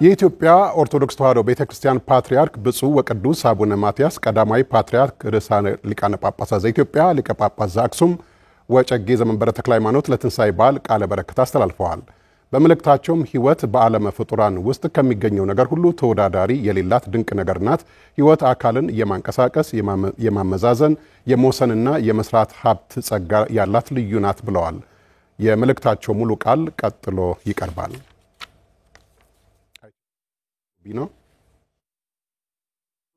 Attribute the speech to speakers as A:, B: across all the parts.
A: የኢትዮጵያ ኦርቶዶክስ ተዋሕዶ ቤተክርስቲያን ፓትርያርክ ብፁዕ ወቅዱስ አቡነ ማትያስ ቀዳማዊ ፓትርያርክ ርዕሰ ሊቃነ ጳጳሳት ዘኢትዮጵያ ሊቀ ጳጳስ ዘአክሱም ወዕጨጌ ዘመንበረ ተክለ ሃይማኖት ለትንሣኤ በዓል ቃለ በረከት አስተላልፈዋል። በመልእክታቸውም ሕይወት በዓለመ ፍጡራን ውስጥ ከሚገኘው ነገር ሁሉ ተወዳዳሪ የሌላት ድንቅ ነገር ናት። ሕይወት አካልን የማንቀሳቀስ የማመዛዘን የመወሰንና የመስራት ሀብት ጸጋ ያላት ልዩ ናት ብለዋል። የመልእክታቸው ሙሉ ቃል ቀጥሎ ይቀርባል።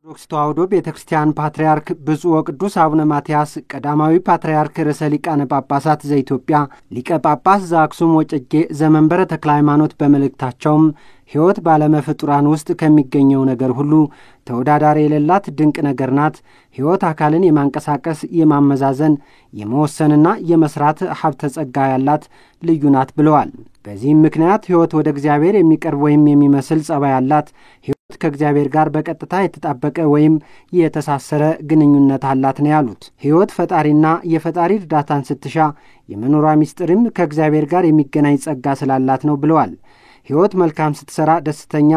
B: ኦርቶዶክስ ተዋሕዶ ቤተክርስቲያን ፓትርያርክ ብፁዕ ወቅዱስ አቡነ ማትያስ ቀዳማዊ ፓትርያርክ ርዕሰ ሊቃነ ጳጳሳት ዘኢትዮጵያ ሊቀ ጳጳስ ዘአክሱም ወዕጨጌ ዘመንበረ ተክለ ሃይማኖት በመልእክታቸውም ሕይወት በዓለመ ፍጡራን ውስጥ ከሚገኘው ነገር ሁሉ ተወዳዳሪ የሌላት ድንቅ ነገር ናት። ሕይወት አካልን የማንቀሳቀስ የማመዛዘን የመወሰንና የመስራት ሀብተ ጸጋ ያላት ልዩ ናት ብለዋል። በዚህም ምክንያት ሕይወት ወደ እግዚአብሔር የሚቀርብ ወይም የሚመስል ጸባይ ያላት ሕይወት ከእግዚአብሔር ጋር በቀጥታ የተጣበቀ ወይም የተሳሰረ ግንኙነት አላት ነው ያሉት። ሕይወት ፈጣሪና የፈጣሪ እርዳታን ስትሻ የመኖሯ ምስጢርም ከእግዚአብሔር ጋር የሚገናኝ ጸጋ ስላላት ነው ብለዋል። ሕይወት መልካም ስትሰራ ደስተኛ፣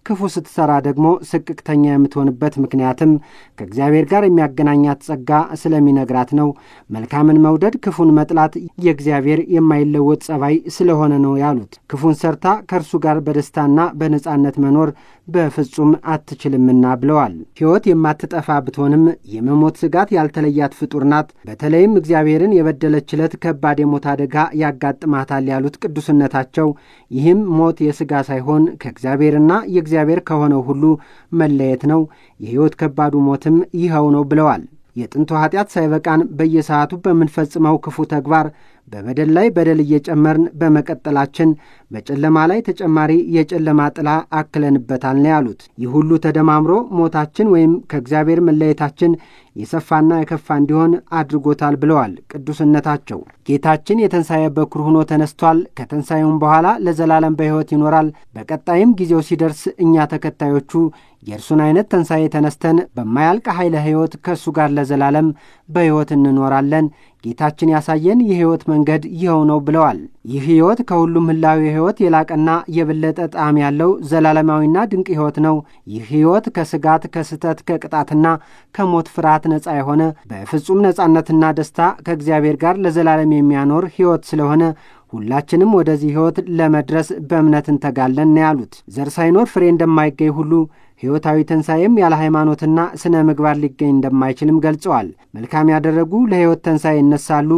B: ክፉ ስትሰራ ደግሞ ስቅቅተኛ የምትሆንበት ምክንያትም ከእግዚአብሔር ጋር የሚያገናኛት ጸጋ ስለሚነግራት ነው። መልካምን መውደድ፣ ክፉን መጥላት የእግዚአብሔር የማይለወጥ ጸባይ ስለሆነ ነው ያሉት። ክፉን ሰርታ ከእርሱ ጋር በደስታና በነጻነት መኖር በፍጹም አትችልምና ብለዋል። ሕይወት የማትጠፋ ብትሆንም የመሞት ስጋት ያልተለያት ፍጡር ናት። በተለይም እግዚአብሔርን የበደለች ዕለት ከባድ የሞት አደጋ ያጋጥማታል ያሉት ቅዱስነታቸው ይህም ሞት የሥጋ ሳይሆን ከእግዚአብሔርና የእግዚአብሔር ከሆነው ሁሉ መለየት ነው። የሕይወት ከባዱ ሞትም ይኸው ነው ብለዋል። የጥንቱ ኃጢአት ሳይበቃን በየሰዓቱ በምንፈጽመው ክፉ ተግባር በበደል ላይ በደል እየጨመርን በመቀጠላችን በጨለማ ላይ ተጨማሪ የጨለማ ጥላ አክለንበታል ነው ያሉት። ይህ ሁሉ ተደማምሮ ሞታችን ወይም ከእግዚአብሔር መለየታችን የሰፋና የከፋ እንዲሆን አድርጎታል ብለዋል ቅዱስነታቸው። ጌታችን የትንሣኤ በኩር ሆኖ ተነስቷል። ከተንሣኤውም በኋላ ለዘላለም በሕይወት ይኖራል። በቀጣይም ጊዜው ሲደርስ እኛ ተከታዮቹ የእርሱን አይነት ትንሣኤ ተነስተን በማያልቅ ኃይለ ሕይወት ከእሱ ጋር ለዘላለም በሕይወት እንኖራለን። ጌታችን ያሳየን የሕይወት መንገድ ይኸው ነው ብለዋል። ይህ ሕይወት ከሁሉም ህላዊ ሕይወት የላቀና የበለጠ ጣዕም ያለው ዘላለማዊና ድንቅ ሕይወት ነው። ይህ ሕይወት ከስጋት፣ ከስተት፣ ከቅጣትና ከሞት ፍርሃት ነፃ የሆነ በፍጹም ነፃነትና ደስታ ከእግዚአብሔር ጋር ለዘላለም የሚያኖር ሕይወት ስለሆነ ሁላችንም ወደዚህ ሕይወት ለመድረስ በእምነት እንተጋለን ነው ያሉት። ዘር ሳይኖር ፍሬ እንደማይገኝ ሁሉ ሕይወታዊ ትንሣኤም ያለ ሃይማኖትና ስነ ምግባር ሊገኝ እንደማይችልም ገልጸዋል። መልካም ያደረጉ ለሕይወት ትንሣኤ ይነሳሉ፣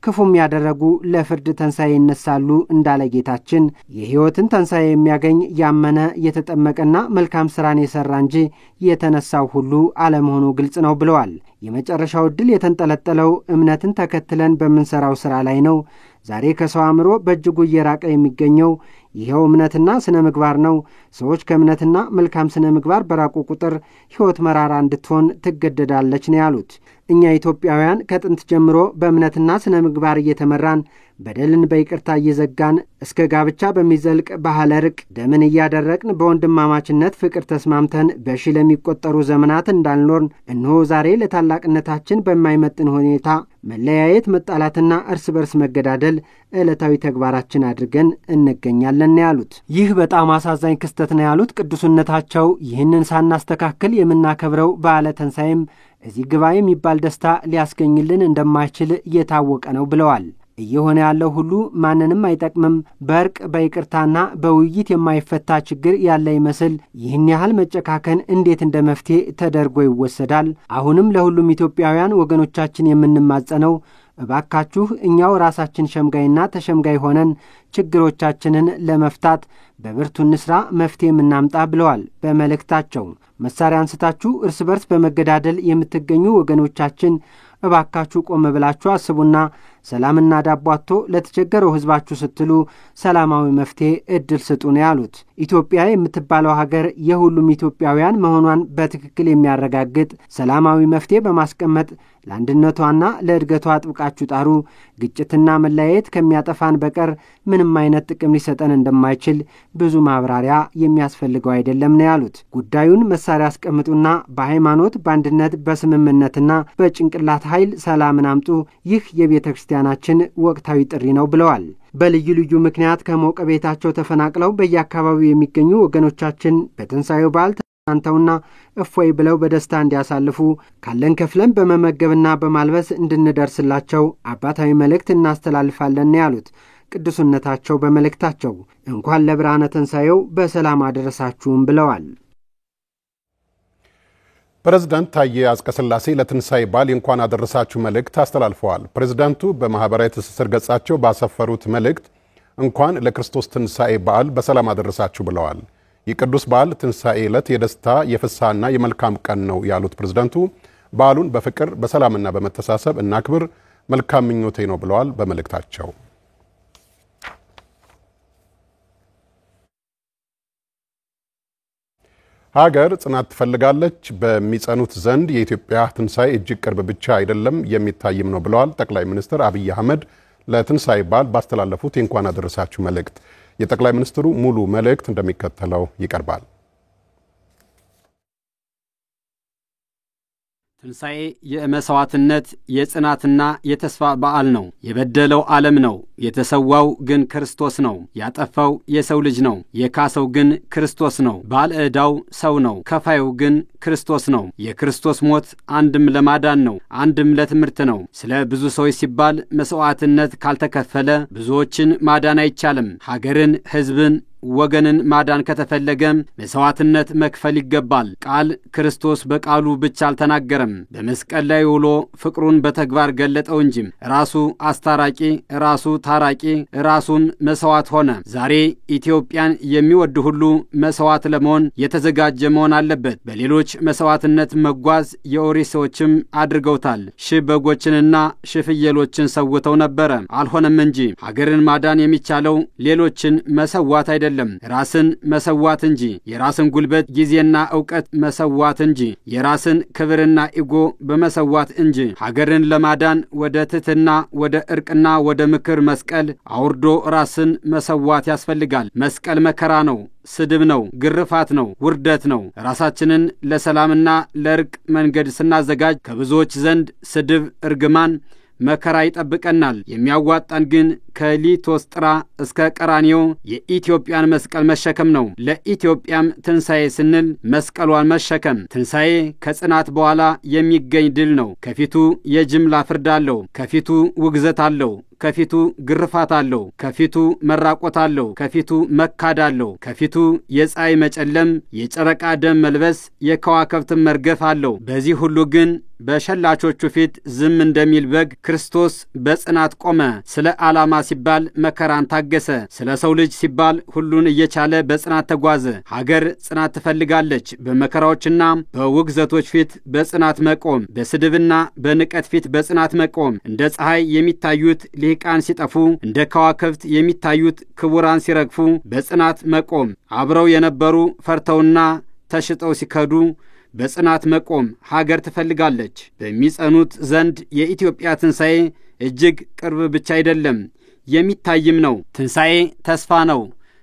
B: ክፉም ያደረጉ ለፍርድ ትንሣኤ ይነሳሉ እንዳለ ጌታችን የሕይወትን ትንሣኤ የሚያገኝ ያመነ የተጠመቀና መልካም ሥራን የሠራ እንጂ የተነሳው ሁሉ አለመሆኑ ግልጽ ነው ብለዋል። የመጨረሻው ዕድል የተንጠለጠለው እምነትን ተከትለን በምንሠራው ሥራ ላይ ነው። ዛሬ ከሰው አእምሮ በእጅጉ እየራቀ የሚገኘው ይኸው እምነትና ስነ ምግባር ነው። ሰዎች ከእምነትና መልካም ስነ ምግባር በራቁ ቁጥር ሕይወት መራራ እንድትሆን ትገደዳለች ነው ያሉት። እኛ ኢትዮጵያውያን ከጥንት ጀምሮ በእምነትና ስነ ምግባር እየተመራን በደልን በይቅርታ እየዘጋን እስከ ጋብቻ በሚዘልቅ ባህለ ርቅ ደምን እያደረቅን በወንድማማችነት ፍቅር ተስማምተን በሺ ለሚቆጠሩ ዘመናት እንዳልኖርን እነሆ ዛሬ ለታላቅነታችን በማይመጥን ሁኔታ መለያየት፣ መጣላትና እርስ በርስ መገዳደል ዕለታዊ ተግባራችን አድርገን እንገኛለን ያሉት። ይህ በጣም አሳዛኝ ክስተት ነው ያሉት ቅዱስነታቸው ይህንን ሳናስተካክል የምናከብረው በዓለ ትንሣኤም እዚህ ግባ የሚባል ደስታ ሊያስገኝልን እንደማይችል እየታወቀ ነው ብለዋል። እየሆነ ያለው ሁሉ ማንንም አይጠቅምም። በእርቅ በይቅርታና በውይይት የማይፈታ ችግር ያለ ይመስል ይህን ያህል መጨካከን እንዴት እንደ መፍትሄ ተደርጎ ይወሰዳል? አሁንም ለሁሉም ኢትዮጵያውያን ወገኖቻችን የምንማጸነው እባካችሁ እኛው ራሳችን ሸምጋይና ተሸምጋይ ሆነን ችግሮቻችንን ለመፍታት በብርቱ እንስራ፣ መፍትሄ እናምጣ ብለዋል በመልእክታቸው። መሳሪያ አንስታችሁ እርስ በርስ በመገዳደል የምትገኙ ወገኖቻችን እባካችሁ ቆም ብላችሁ አስቡና ሰላምና ዳቦ አጥቶ ለተቸገረው ሕዝባችሁ ስትሉ ሰላማዊ መፍትሄ እድል ስጡ ነው ያሉት። ኢትዮጵያ የምትባለው ሀገር የሁሉም ኢትዮጵያውያን መሆኗን በትክክል የሚያረጋግጥ ሰላማዊ መፍትሄ በማስቀመጥ ለአንድነቷና ለእድገቷ አጥብቃችሁ ጣሩ። ግጭትና መለያየት ከሚያጠፋን በቀር ምንም አይነት ጥቅም ሊሰጠን እንደማይችል ብዙ ማብራሪያ የሚያስፈልገው አይደለም ነው ያሉት። ጉዳዩን መሳሪያ አስቀምጡና በሃይማኖት በአንድነት በስምምነትና በጭንቅላት ኃይል ሰላምን አምጡ፣ ይህ የቤተ ክርስቲያናችን ወቅታዊ ጥሪ ነው ብለዋል። በልዩ ልዩ ምክንያት ከሞቀ ቤታቸው ተፈናቅለው በየአካባቢው የሚገኙ ወገኖቻችን በትንሣኤው በዓል ተንተውና እፎይ ብለው በደስታ እንዲያሳልፉ ካለን ከፍለን በመመገብና በማልበስ እንድንደርስላቸው አባታዊ መልእክት እናስተላልፋለን ያሉት ቅዱስነታቸው በመልእክታቸው እንኳን ለብርሃነ ትንሣኤው በሰላም አደረሳችሁም ብለዋል።
A: ፕሬዝዳንት ታዬ አጽቀሥላሴ ለትንሣኤ በዓል እንኳን አደረሳችሁ መልእክት አስተላልፈዋል። ፕሬዝዳንቱ በማህበራዊ ትስስር ገጻቸው ባሰፈሩት መልእክት እንኳን ለክርስቶስ ትንሣኤ በዓል በሰላም አደረሳችሁ ብለዋል። የቅዱስ በዓል ትንሣኤ ዕለት የደስታ የፍስሐና የመልካም ቀን ነው ያሉት ፕሬዝዳንቱ በዓሉን በፍቅር በሰላምና በመተሳሰብ እናክብር፣ መልካም ምኞቴ ነው ብለዋል በመልእክታቸው። ሀገር ጽናት ትፈልጋለች፣ በሚጸኑት ዘንድ የኢትዮጵያ ትንሣኤ እጅግ ቅርብ ብቻ አይደለም የሚታይም ነው ብለዋል ጠቅላይ ሚኒስትር አብይ አህመድ ለትንሣኤ በዓል ባስተላለፉት እንኳን አደረሳችሁ መልእክት። የጠቅላይ ሚኒስትሩ ሙሉ መልእክት እንደሚከተለው ይቀርባል።
C: ትንሣኤ የመሥዋዕትነት የጽናትና የተስፋ በዓል ነው። የበደለው ዓለም ነው፣ የተሰዋው ግን ክርስቶስ ነው። ያጠፋው የሰው ልጅ ነው፣ የካሰው ግን ክርስቶስ ነው። ባለ ዕዳው ሰው ነው፣ ከፋዩ ግን ክርስቶስ ነው። የክርስቶስ ሞት አንድም ለማዳን ነው፣ አንድም ለትምህርት ነው። ስለ ብዙ ሰዎች ሲባል መሥዋዕትነት ካልተከፈለ ብዙዎችን ማዳን አይቻልም። ሀገርን፣ ሕዝብን ወገንን ማዳን ከተፈለገም መሥዋዕትነት መክፈል ይገባል። ቃል ክርስቶስ በቃሉ ብቻ አልተናገረም፣ በመስቀል ላይ ውሎ ፍቅሩን በተግባር ገለጠው እንጂ ራሱ አስታራቂ፣ ራሱ ታራቂ፣ ራሱም መሥዋዕት ሆነ። ዛሬ ኢትዮጵያን የሚወድ ሁሉ መሥዋዕት ለመሆን የተዘጋጀ መሆን አለበት። በሌሎች መሥዋዕትነት መጓዝ የኦሪት ሰዎችም አድርገውታል። ሺህ በጎችንና ሺህ ፍየሎችን ሰውተው ነበረ፣ አልሆነም እንጂ። ሀገርን ማዳን የሚቻለው ሌሎችን መሰዋት አይደለም፣ ራስን መሰዋት እንጂ። የራስን ጉልበት ጊዜና ዕውቀት መሰዋት እንጂ። የራስን ክብርና ኢጎ በመሰዋት እንጂ። ሀገርን ለማዳን ወደ ትሕትና፣ ወደ ዕርቅና ወደ ምክር መስቀል አውርዶ ራስን መሰዋት ያስፈልጋል። መስቀል መከራ ነው፣ ስድብ ነው፣ ግርፋት ነው፣ ውርደት ነው። ራሳችንን ለሰላምና ለዕርቅ መንገድ ስናዘጋጅ ከብዙዎች ዘንድ ስድብ፣ እርግማን፣ መከራ ይጠብቀናል። የሚያዋጣን ግን ከሊቶስጥራ እስከ ቀራኒዮ የኢትዮጵያን መስቀል መሸከም ነው። ለኢትዮጵያም ትንሣኤ ስንል መስቀሏን መሸከም። ትንሣኤ ከጽናት በኋላ የሚገኝ ድል ነው። ከፊቱ የጅምላ ፍርድ አለው፣ ከፊቱ ውግዘት አለው፣ ከፊቱ ግርፋት አለው፣ ከፊቱ መራቆት አለው፣ ከፊቱ መካድ አለው፣ ከፊቱ የፀሐይ መጨለም፣ የጨረቃ ደም መልበስ፣ የከዋክብትን መርገፍ አለው። በዚህ ሁሉ ግን በሸላቾቹ ፊት ዝም እንደሚል በግ ክርስቶስ በጽናት ቆመ። ስለ ዓላማ ሲባል መከራን ታገሰ። ስለ ሰው ልጅ ሲባል ሁሉን እየቻለ በጽናት ተጓዘ። ሀገር ጽናት ትፈልጋለች። በመከራዎችና በውግዘቶች ፊት በጽናት መቆም፣ በስድብና በንቀት ፊት በጽናት መቆም። እንደ ፀሐይ የሚታዩት ሊቃን ሲጠፉ፣ እንደ ከዋክብት የሚታዩት ክቡራን ሲረግፉ በጽናት መቆም። አብረው የነበሩ ፈርተውና ተሽጠው ሲከዱ በጽናት መቆም ሀገር ትፈልጋለች። በሚጸኑት ዘንድ የኢትዮጵያ ትንሣኤ እጅግ ቅርብ ብቻ አይደለም የሚታይም ነው። ትንሣኤ ተስፋ ነው።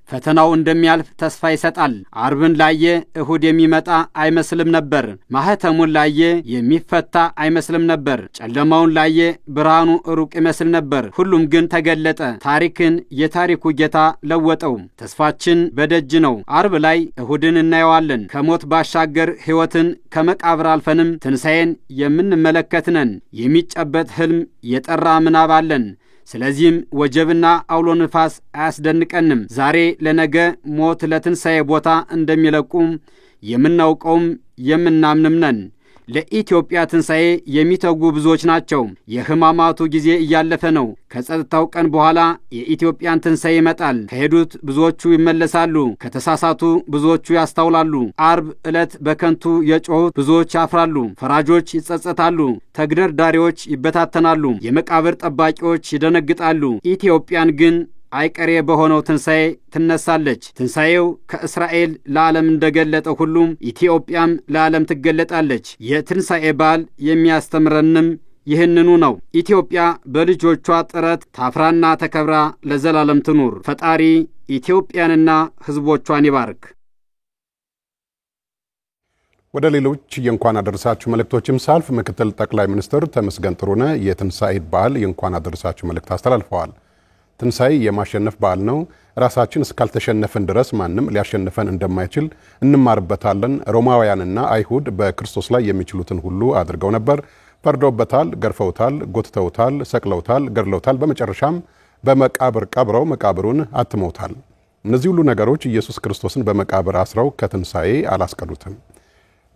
C: ፈተናው እንደሚያልፍ ተስፋ ይሰጣል። አርብን ላየ እሁድ የሚመጣ አይመስልም ነበር። ማህተሙን ላየ የሚፈታ አይመስልም ነበር። ጨለማውን ላየ ብርሃኑ ሩቅ ይመስል ነበር። ሁሉም ግን ተገለጠ። ታሪክን የታሪኩ ጌታ ለወጠው። ተስፋችን በደጅ ነው። አርብ ላይ እሁድን እናየዋለን። ከሞት ባሻገር ሕይወትን ከመቃብር አልፈንም ትንሣኤን የምንመለከት ነን። የሚጨበጥ ሕልም የጠራ ምናብ አለን። ስለዚህም ወጀብና አውሎ ንፋስ አያስደንቀንም። ዛሬ ለነገ ሞት ለትንሣኤ ቦታ እንደሚለቁ የምናውቀውም የምናምንም ነን። ለኢትዮጵያ ትንሣኤ የሚተጉ ብዙዎች ናቸው። የሕማማቱ ጊዜ እያለፈ ነው። ከጸጥታው ቀን በኋላ የኢትዮጵያን ትንሣኤ ይመጣል። ከሄዱት ብዙዎቹ ይመለሳሉ፣ ከተሳሳቱ ብዙዎቹ ያስተውላሉ። አርብ ዕለት በከንቱ የጮኹት ብዙዎች ያፍራሉ። ፈራጆች ይጸጸታሉ፣ ተግደርዳሪዎች ይበታተናሉ፣ የመቃብር ጠባቂዎች ይደነግጣሉ። ኢትዮጵያን ግን አይቀሬ በሆነው ትንሣኤ ትነሳለች። ትንሣኤው ከእስራኤል ለዓለም እንደገለጠው ሁሉም ኢትዮጵያም ለዓለም ትገለጣለች። የትንሣኤ በዓል የሚያስተምረንም ይህንኑ ነው። ኢትዮጵያ በልጆቿ ጥረት ታፍራና ተከብራ ለዘላለም ትኑር። ፈጣሪ ኢትዮጵያንና ሕዝቦቿን ይባርክ።
A: ወደ ሌሎች የእንኳን አደረሳችሁ መልእክቶችም ሳልፍ ምክትል ጠቅላይ ሚኒስትር ተመስገን ጥሩነህ የትንሣኤ በዓል የእንኳን አደረሳችሁ መልእክት አስተላልፈዋል። ትንሣኤ የማሸነፍ በዓል ነው። ራሳችን እስካልተሸነፍን ድረስ ማንም ሊያሸንፈን እንደማይችል እንማርበታለን። ሮማውያንና አይሁድ በክርስቶስ ላይ የሚችሉትን ሁሉ አድርገው ነበር። ፈርደውበታል፣ ገርፈውታል፣ ጎትተውታል፣ ሰቅለውታል፣ ገድለውታል። በመጨረሻም በመቃብር ቀብረው መቃብሩን አትመውታል። እነዚህ ሁሉ ነገሮች ኢየሱስ ክርስቶስን በመቃብር አስረው ከትንሣኤ አላስቀሩትም።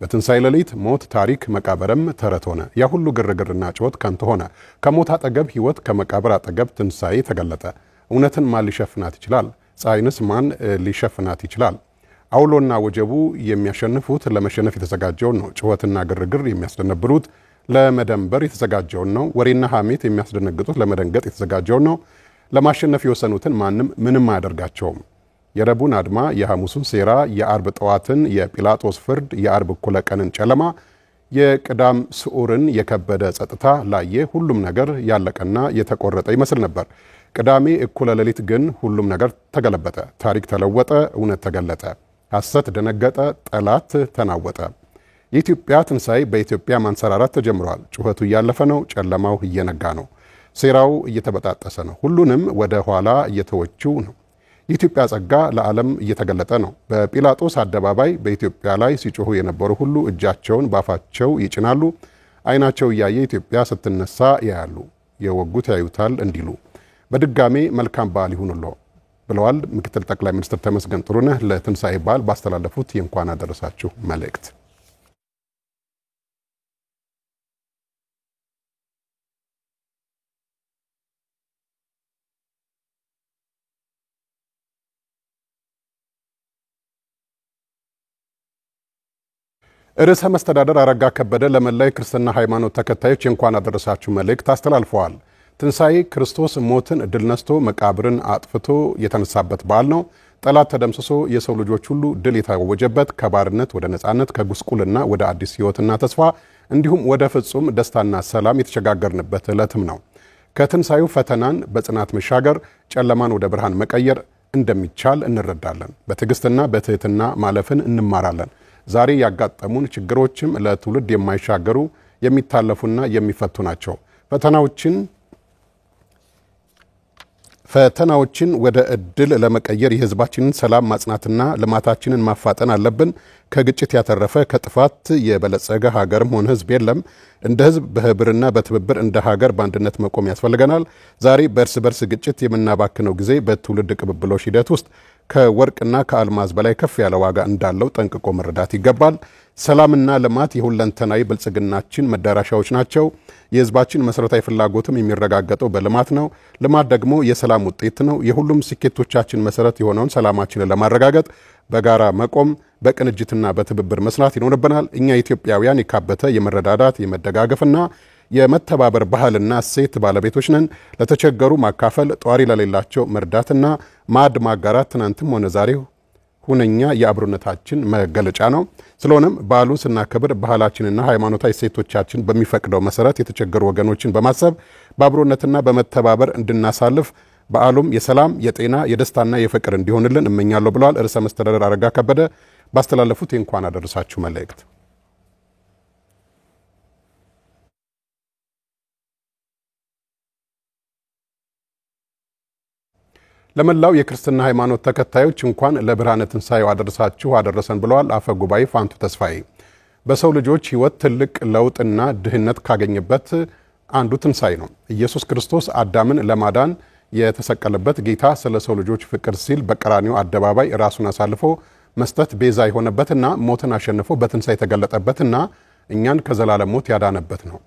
A: በትንሣኤ ሌሊት ሞት ታሪክ፣ መቃብርም ተረት ሆነ። ያ ሁሉ ግርግርና ጩኸት ከንቱ ሆነ። ከሞት አጠገብ ሕይወት፣ ከመቃብር አጠገብ ትንሣኤ ተገለጠ። እውነትን ማን ሊሸፍናት ይችላል? ፀሐይንስ ማን ሊሸፍናት ይችላል? አውሎና ወጀቡ የሚያሸንፉት ለመሸነፍ የተዘጋጀውን ነው። ጩኸትና ግርግር የሚያስደነብሩት ለመደንበር የተዘጋጀውን ነው። ወሬና ሐሜት የሚያስደነግጡት ለመደንገጥ የተዘጋጀውን ነው። ለማሸነፍ የወሰኑትን ማንም ምንም አያደርጋቸውም። የረቡዕን አድማ፣ የሐሙሱን ሴራ፣ የአርብ ጠዋትን የጲላጦስ ፍርድ፣ የአርብ እኩለ ቀንን ጨለማ፣ የቅዳም ስዑርን የከበደ ጸጥታ ላየ ሁሉም ነገር ያለቀና የተቆረጠ ይመስል ነበር። ቅዳሜ እኩለ ሌሊት ግን ሁሉም ነገር ተገለበጠ። ታሪክ ተለወጠ፣ እውነት ተገለጠ። ሐሰት ደነገጠ፣ ጠላት ተናወጠ። የኢትዮጵያ ትንሣኤ በኢትዮጵያ ማንሰራራት ተጀምሯል። ጩኸቱ እያለፈ ነው። ጨለማው እየነጋ ነው። ሴራው እየተበጣጠሰ ነው። ሁሉንም ወደ ኋላ እየተወችው ነው። የኢትዮጵያ ጸጋ ለዓለም እየተገለጠ ነው። በጲላጦስ አደባባይ በኢትዮጵያ ላይ ሲጮሁ የነበሩ ሁሉ እጃቸውን ባፋቸው ይጭናሉ። ዓይናቸው እያየ ኢትዮጵያ ስትነሳ ያያሉ። የወጉት ያዩታል እንዲሉ በድጋሜ መልካም በዓል ይሁንልዎ ብለዋል ምክትል ጠቅላይ ሚኒስትር ተመስገን ጥሩነህ ለትንሣኤ በዓል ባስተላለፉት የእንኳን አደረሳችሁ መልእክት። ርዕሰ መስተዳደር አረጋ ከበደ ለመላው ክርስትና ሃይማኖት ተከታዮች የእንኳን አደረሳችሁ መልእክት አስተላልፈዋል። ትንሣኤ ክርስቶስ ሞትን ድል ነስቶ መቃብርን አጥፍቶ የተነሳበት በዓል ነው። ጠላት ተደምስሶ የሰው ልጆች ሁሉ ድል የታወጀበት፣ ከባርነት ወደ ነጻነት፣ ከጉስቁልና ወደ አዲስ ሕይወትና ተስፋ እንዲሁም ወደ ፍጹም ደስታና ሰላም የተሸጋገርንበት ዕለትም ነው። ከትንሣኤው ፈተናን በጽናት መሻገር፣ ጨለማን ወደ ብርሃን መቀየር እንደሚቻል እንረዳለን። በትዕግስትና በትህትና ማለፍን እንማራለን። ዛሬ ያጋጠሙን ችግሮችም ለትውልድ የማይሻገሩ የሚታለፉና የሚፈቱ ናቸው። ፈተናዎችን ወደ እድል ለመቀየር የሕዝባችንን ሰላም ማጽናትና ልማታችንን ማፋጠን አለብን። ከግጭት ያተረፈ ከጥፋት የበለጸገ ሀገርም ሆነ ሕዝብ የለም። እንደ ሕዝብ በህብርና በትብብር እንደ ሀገር በአንድነት መቆም ያስፈልገናል። ዛሬ በእርስ በርስ ግጭት የምናባክነው ጊዜ በትውልድ ቅብብሎሽ ሂደት ውስጥ ከወርቅና ከአልማዝ በላይ ከፍ ያለ ዋጋ እንዳለው ጠንቅቆ መረዳት ይገባል። ሰላምና ልማት የሁለንተናዊ ብልጽግናችን መዳረሻዎች ናቸው። የሕዝባችን መሠረታዊ ፍላጎትም የሚረጋገጠው በልማት ነው። ልማት ደግሞ የሰላም ውጤት ነው። የሁሉም ስኬቶቻችን መሠረት የሆነውን ሰላማችንን ለማረጋገጥ በጋራ መቆም፣ በቅንጅትና በትብብር መስራት ይኖርብናል። እኛ ኢትዮጵያውያን የካበተ የመረዳዳት የመደጋገፍና የመተባበር ባህልና እሴት ባለቤቶች ነን። ለተቸገሩ ማካፈል፣ ጧሪ ለሌላቸው መርዳትና ማዕድ ማጋራት ትናንትም ሆነ ዛሬ ሁነኛ የአብሮነታችን መገለጫ ነው። ስለሆነም በዓሉን ስናከብር ባህላችንና ሃይማኖታዊ እሴቶቻችን በሚፈቅደው መሰረት የተቸገሩ ወገኖችን በማሰብ በአብሮነትና በመተባበር እንድናሳልፍ በዓሉም የሰላም፣ የጤና፣ የደስታና የፍቅር እንዲሆንልን እመኛለሁ ብለዋል ርዕሰ መስተዳደር አረጋ ከበደ ባስተላለፉት የእንኳን አደረሳችሁ መልእክት። ለመላው የክርስትና ሃይማኖት ተከታዮች እንኳን ለብርሃነ ትንሣኤው አደረሳችሁ አደረሰን ብለዋል አፈ ጉባኤ ፋንቱ ተስፋዬ። በሰው ልጆች ሕይወት ትልቅ ለውጥና ድህነት ካገኘበት አንዱ ትንሣኤ ነው። ኢየሱስ ክርስቶስ አዳምን ለማዳን የተሰቀለበት ጌታ ስለ ሰው ልጆች ፍቅር ሲል በቀራንዮ አደባባይ ራሱን አሳልፎ መስጠት ቤዛ የሆነበትና ሞትን አሸንፎ በትንሣኤ የተገለጠበትና እኛን ከዘላለም ሞት ያዳነበት ነው።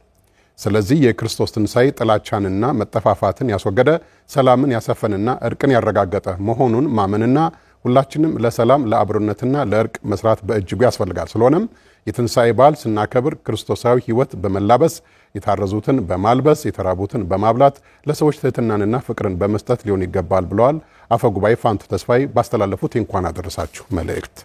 A: ስለዚህ የክርስቶስ ትንሣኤ ጥላቻንና መጠፋፋትን ያስወገደ፣ ሰላምን ያሰፈንና እርቅን ያረጋገጠ መሆኑን ማመንና ሁላችንም ለሰላም ለአብሮነትና ለእርቅ መስራት በእጅጉ ያስፈልጋል። ስለሆነም የትንሣኤ በዓል ስናከብር ክርስቶሳዊ ሕይወት በመላበስ የታረዙትን በማልበስ የተራቡትን በማብላት ለሰዎች ትህትናንና ፍቅርን በመስጠት ሊሆን ይገባል ብለዋል አፈ ጉባኤ ፋንቱ ተስፋዬ ባስተላለፉት የእንኳን አደረሳችሁ መልእክት።